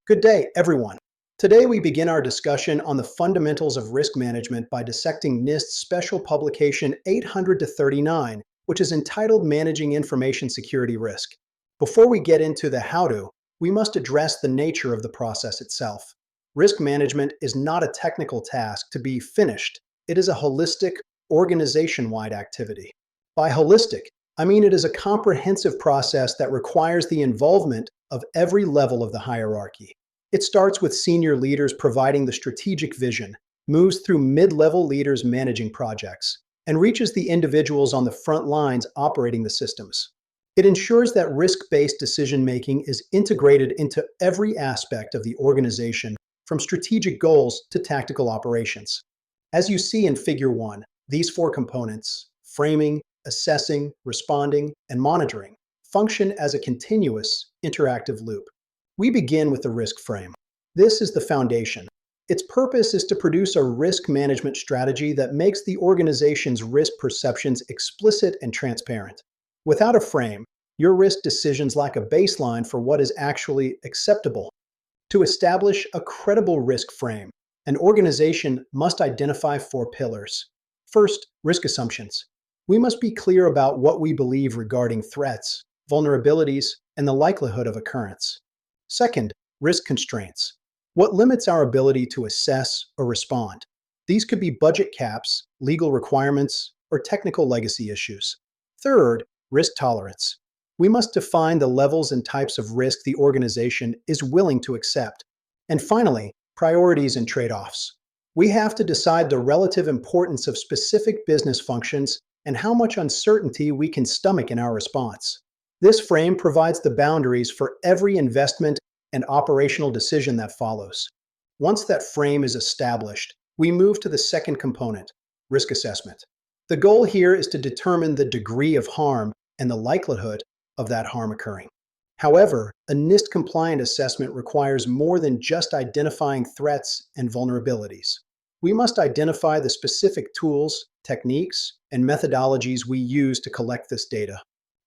Good day, everyone. Today we begin our discussion on the fundamentals of risk management by dissecting NIST's special publication 800-39, which is entitled Managing Information Security Risk. Before we get into the how-to, we must address the nature of the process itself. Risk management is not a technical task to be finished. It is a holistic, organization-wide activity. By holistic, I mean it is a comprehensive process that requires the involvement of every level of the hierarchy. It starts with senior leaders providing the strategic vision, moves through mid-level leaders managing projects, and reaches the individuals on the front lines operating the systems. It ensures that risk-based decision-making is integrated into every aspect of the organization, from strategic goals to tactical operations. As you see in Figure 1, these four components, framing, assessing, responding, and monitoring, function as a continuous, interactive loop. We begin with the risk frame. This is the foundation. Its purpose is to produce a risk management strategy that makes the organization's risk perceptions explicit and transparent. Without a frame, your risk decisions lack a baseline for what is actually acceptable. To establish a credible risk frame, an organization must identify four pillars. First, risk assumptions. We must be clear about what we believe regarding threats, vulnerabilities, and the likelihood of occurrence. Second, risk constraints. What limits our ability to assess or respond? These could be budget caps, legal requirements, or technical legacy issues. Third, risk tolerance. We must define the levels and types of risk the organization is willing to accept. And finally, priorities and trade-offs. We have to decide the relative importance of specific business functions and how much uncertainty we can stomach in our response. This frame provides the boundaries for every investment and operational decision that follows. Once that frame is established, we move to the second component, risk assessment. The goal here is to determine the degree of harm and the likelihood of that harm occurring. However, a NIST-compliant assessment requires more than just identifying threats and vulnerabilities. We must identify the specific tools, techniques, and methodologies we use to collect this data.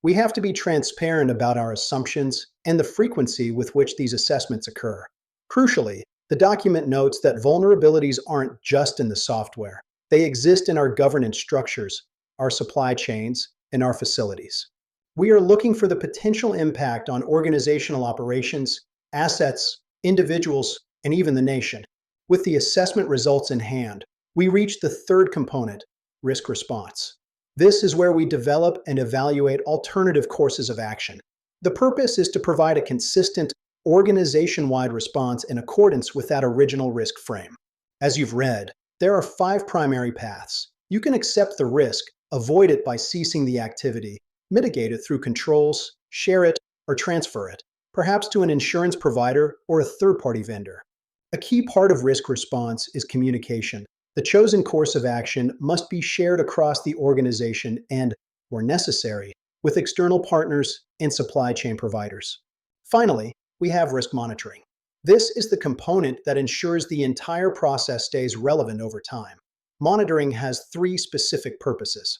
We have to be transparent about our assumptions and the frequency with which these assessments occur. Crucially, the document notes that vulnerabilities aren't just in the software. They exist in our governance structures, our supply chains, and our facilities. We are looking for the potential impact on organizational operations, assets, individuals, and even the nation. With the assessment results in hand, we reach the third component, risk response. This is where we develop and evaluate alternative courses of action. The purpose is to provide a consistent, organization-wide response in accordance with that original risk frame. As you've read, there are 5 primary paths. You can accept the risk, avoid it by ceasing the activity, mitigate it through controls, share it, or transfer it, perhaps to an insurance provider or a third-party vendor. A key part of risk response is communication. The chosen course of action must be shared across the organization and, where necessary, with external partners and supply chain providers. Finally, we have risk monitoring. This is the component that ensures the entire process stays relevant over time. Monitoring has 3 specific purposes.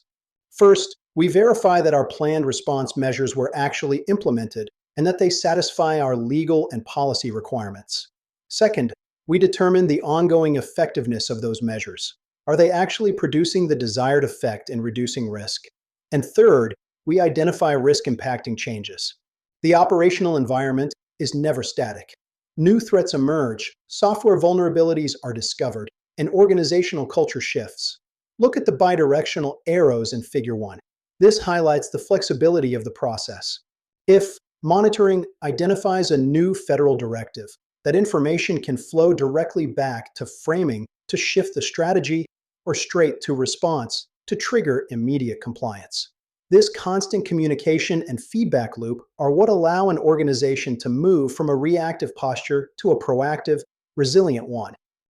First, we verify that our planned response measures were actually implemented and that they satisfy our legal and policy requirements. Second, we determine the ongoing effectiveness of those measures. Are they actually producing the desired effect in reducing risk? And third, we identify risk-impacting changes. The operational environment is never static. New threats emerge, software vulnerabilities are discovered, and organizational culture shifts. Look at the bidirectional arrows in Figure 1. This highlights the flexibility of the process. If monitoring identifies a new federal directive, that information can flow directly back to framing to shift the strategy or straight to response to trigger immediate compliance. This constant communication and feedback loop are what allow an organization to move from a reactive posture to a proactive, resilient one.